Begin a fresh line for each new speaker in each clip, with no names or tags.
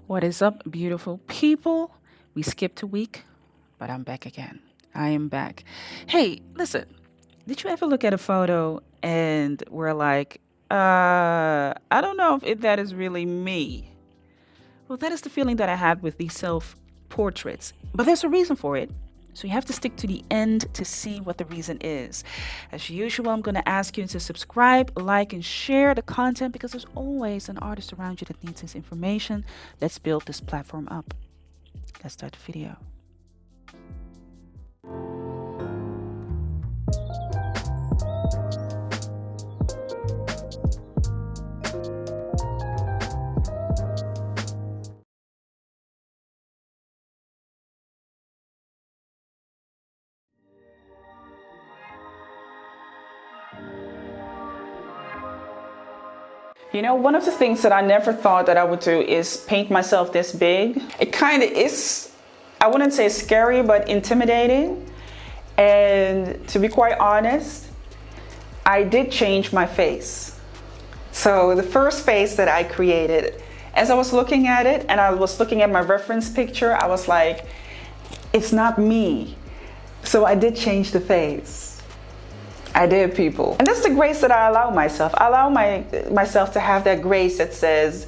What is up, beautiful people? We skipped a week, but I'm back again. I am back. Hey, listen, did you ever look at a photo and we're like, I don't know if that is really me? Well, that is the feeling that I had with these self portraits. But there's a reason for it. So you have to stick to the end to see what the reason is. As usual, I'm going to ask you to subscribe, like, and share the content because there's always an artist around you that needs this information. Let's build this platform up. Let's start the video. You know, one of the things that I never thought that I would do is paint myself this big. It kind of is, I wouldn't say scary, but intimidating. And to be quite honest, I did change my face. So the first face that I created, as I was looking at it and I was looking at my reference picture, I was like, it's not me. So I did change the face. I did, people. And that's the grace that I allow myself. I allow myself to have that grace that says,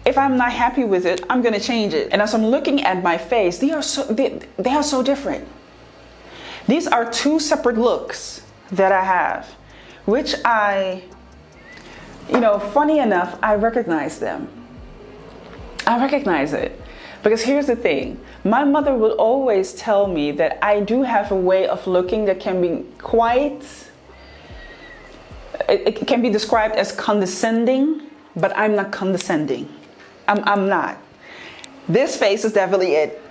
if I'm not happy with it, I'm going to change it. And as I'm looking at my face, they are so different. These are two separate looks that I have, which funny enough, I recognize them. I recognize it. Because here's the thing. My mother would always tell me that I do have a way of looking that can be it can be described as condescending, but I'm not condescending. I'm not. This face is definitely it.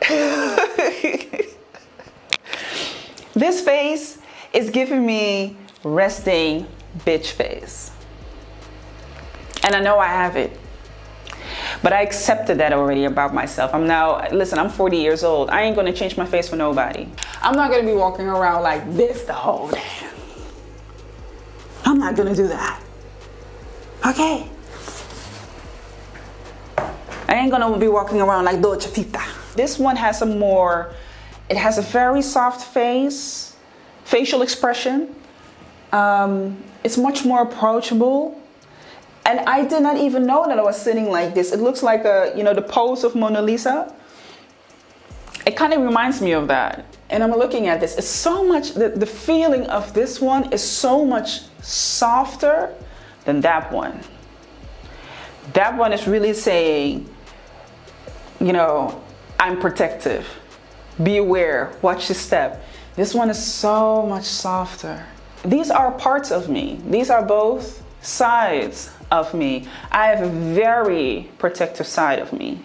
This face is giving me resting bitch face. And I know I have it. But I accepted that already about myself. I'm 40 years old. I ain't gonna change my face for nobody. I'm not gonna be walking around like this the whole day. I'm not gonna do that. Okay? I ain't gonna be walking around like Dolce Vita. This one has it has a very soft facial expression. It's much more approachable. And I did not even know that I was sitting like this. It looks like the pose of Mona Lisa. It kind of reminds me of that. And I'm looking at this. It's so much, the feeling of this one is so much softer than that one. That one is really saying, I'm protective. Be aware, watch your step. This one is so much softer. These are parts of me. These are both sides of me. I have a very protective side of me.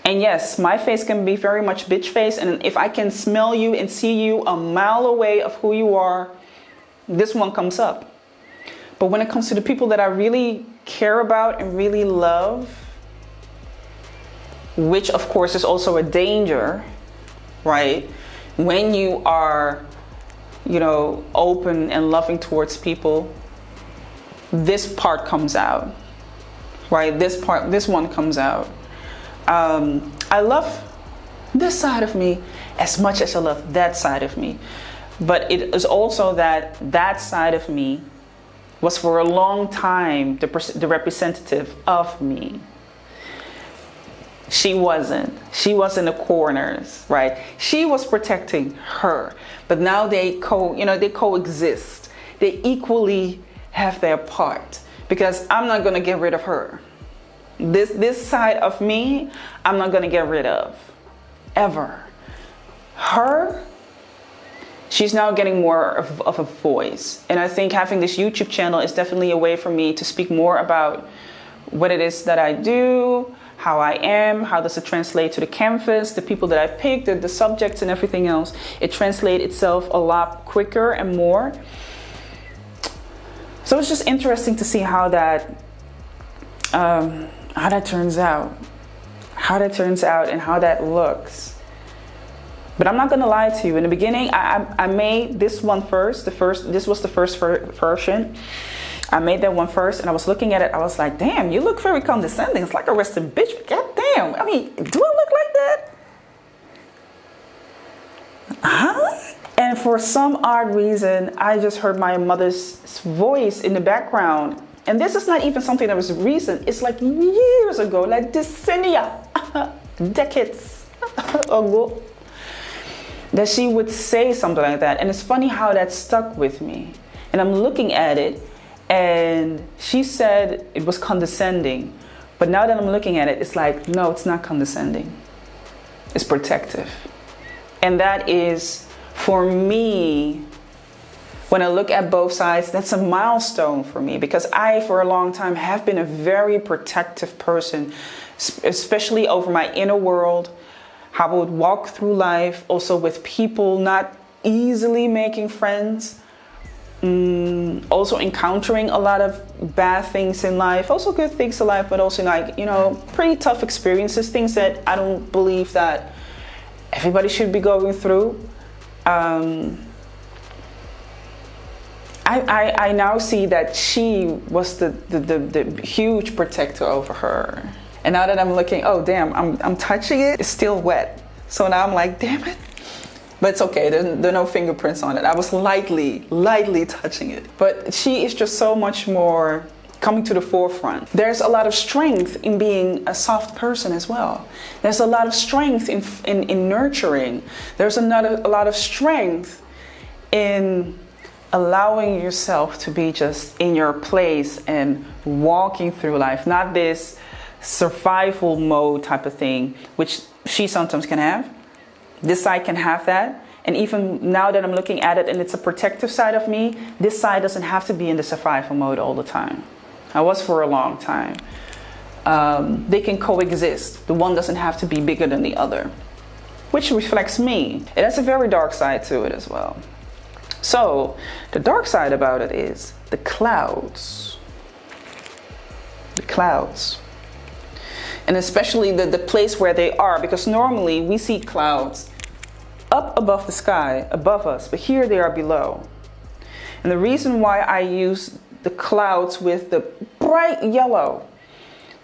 And yes, my face can be very much bitch face. And if I can smell you and see you a mile away of who you are, this one comes up. But when it comes to the people that I really care about and really love, which of course is also a danger, right? When you are, open and loving towards people, this part comes out, right? This one comes out. I love this side of me as much as I love that side of me. But it is also that side of me was for a long time the representative of me. She wasn't the corners, right? She was protecting her, but now they coexist. They equally have their part because I'm not going to get rid of her. This side of me, I'm not going to get rid of ever. Her, she's now getting more of a voice. And I think having this YouTube channel is definitely a way for me to speak more about what it is that I do, how I am, how does it translate to the canvas, the people that I picked, the subjects and everything else. It translates itself a lot quicker and more. So it's just interesting to see how that turns out, and how that looks. But I'm not gonna lie to you. In the beginning, I made this one first. This was the first version. I made that one first, and I was looking at it. I was like, "Damn, you look very condescending. It's like a resting bitch. God damn." damn, I mean, do I look like that? Huh? And for some odd reason, I just heard my mother's voice in the background. And this is not even something that was recent. It's like years ago, like decennia, decades ago, that she would say something like that. And it's funny how that stuck with me. And I'm looking at it, and she said it was condescending. But now that I'm looking at it, it's like, no, it's not condescending. It's protective. And that is, for me, when I look at both sides, that's a milestone for me, because I, for a long time, have been a very protective person, especially over my inner world, how I would walk through life, also with people, not easily making friends, also encountering a lot of bad things in life, also good things in life, but also like, you know, pretty tough experiences, things that I don't believe that everybody should be going through. I now see that she was the huge protector over her. And now that I'm looking, oh damn, I'm touching it, it's still wet. So now I'm like, damn it. But it's okay, there are no fingerprints on it. I was lightly touching it. But she is just so much more coming to the forefront. There's a lot of strength in being a soft person as well. There's a lot of strength in nurturing. There's a lot of strength in allowing yourself to be just in your place and walking through life. Not this survival mode type of thing, which she sometimes can have. This side can have that. And even now that I'm looking at it and it's a protective side of me, this side doesn't have to be in the survival mode all the time. I was for a long time. They can coexist. The one doesn't have to be bigger than the other, which reflects me. It has a very dark side to it as well. So the dark side about it is the clouds. The clouds. And especially the place where they are, because normally we see clouds up above the sky, above us, but here they are below. And the reason why I use the clouds with the bright yellow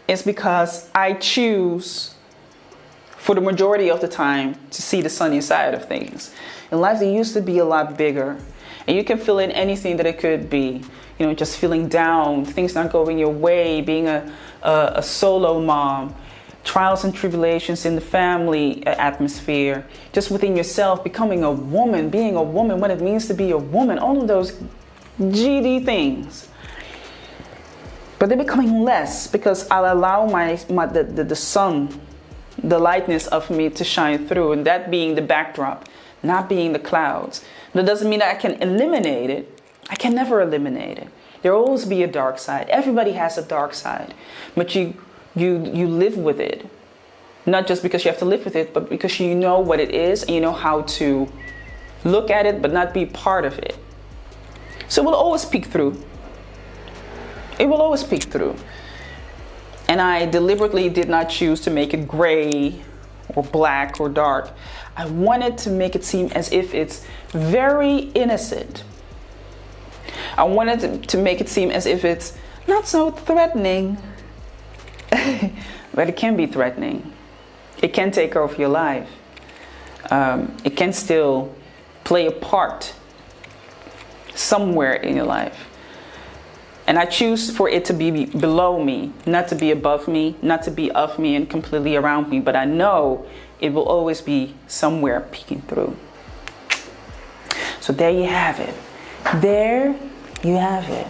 is because I choose, for the majority of the time, to see the sunny side of things. In life, they used to be a lot bigger. And you can fill in anything that it could be. You know, just feeling down, things not going your way, being a solo mom, trials and tribulations in the family atmosphere, just within yourself, becoming a woman, being a woman, what it means to be a woman, all of those GD things. But they're becoming less because I'll allow the sun, the lightness of me to shine through, and that being the backdrop, not being the clouds. That doesn't mean that I can eliminate it. I can never eliminate it. There will always be a dark side. Everybody has a dark side, but you live with it. Not just because you have to live with it, but because you know what it is and you know how to look at it, but not be part of it. So it will always peek through. It will always peek through. And I deliberately did not choose to make it gray or black or dark. I wanted to make it seem as if it's very innocent. I wanted to make it seem as if it's not so threatening. But it can be threatening. It can take over your life. It can still play a part somewhere in your life. And I choose for it to be below me, not to be above me, not to be of me and completely around me. But I know it will always be somewhere peeking through. So there you have it. There you have it.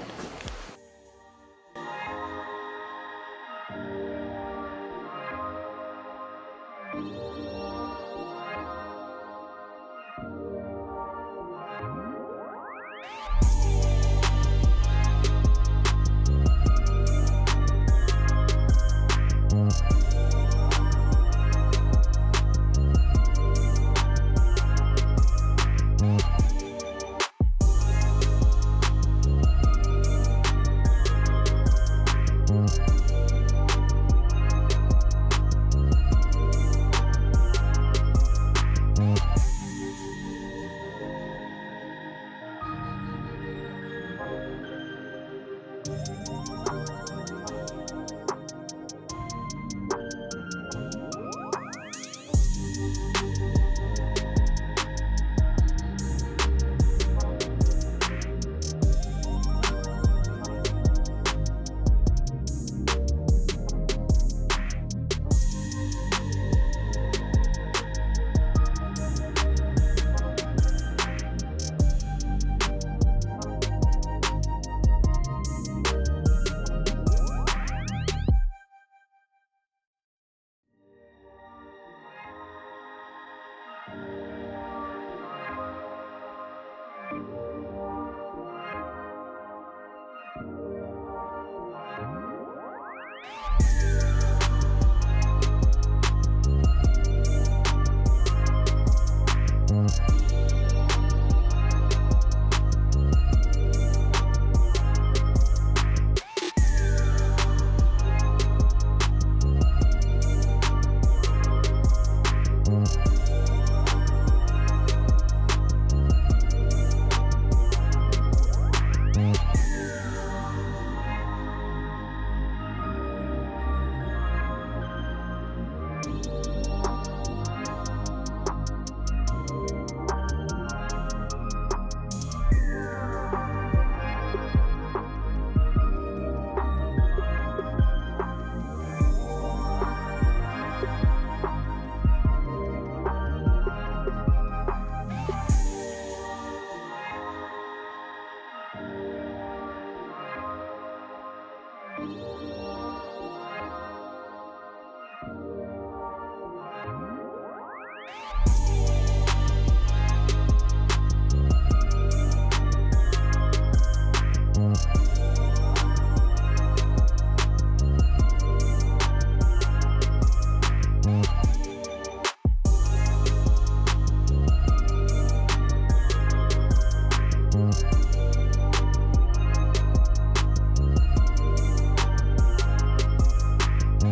Let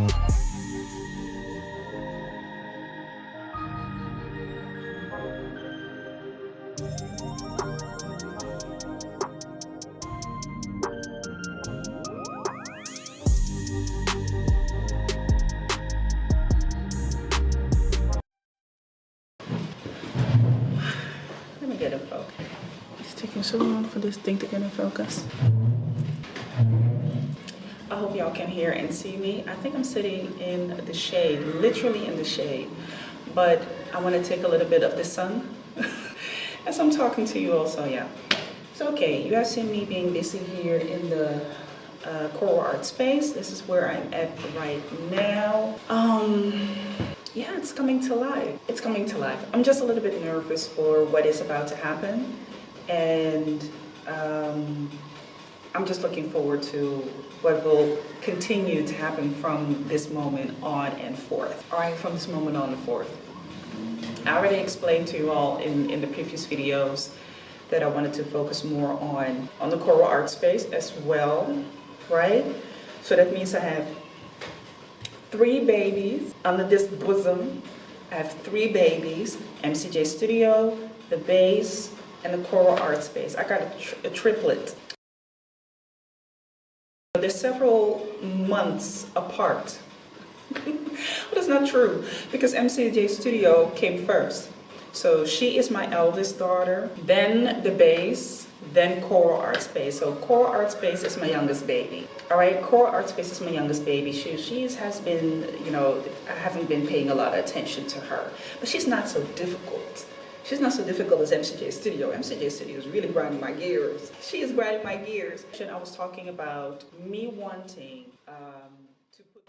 me get a focus. It's taking so long for this thing to get in focus. I hope y'all can hear and see me. I think I'm sitting in the shade, literally in the shade, but I want to take a little bit of the sun as I'm talking to you also, yeah. So, okay, you guys see me being busy here in the coral art space. This is where I'm at right now. Yeah, it's coming to life. It's coming to life. I'm just a little bit nervous for what is about to happen, and I'm just looking forward to what will continue to happen from this moment on and forth. All right, from this moment on and forth. I already explained to you all in the previous videos that I wanted to focus more on the coral art space as well, right? So that means I have 3 babies under this bosom. I have 3 babies: MCJ Studio, the base, and the coral art space. I got a triplet. They're several months apart. But it's not true, because MCJ Studio came first. So she is my eldest daughter, then the base, then Coral Art Space. So Coral Art Space is my youngest baby. All right, Coral Art Space is my youngest baby. She has been, you know, I haven't been paying a lot of attention to her, but she's not so difficult. She's not so difficult as MCJ Studio. MCJ Studio is really grinding my gears. She is grinding my gears. I was talking about me wanting to put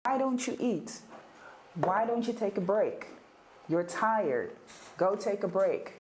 Why don't you eat? Why don't you take a break? You're tired. Go take a break.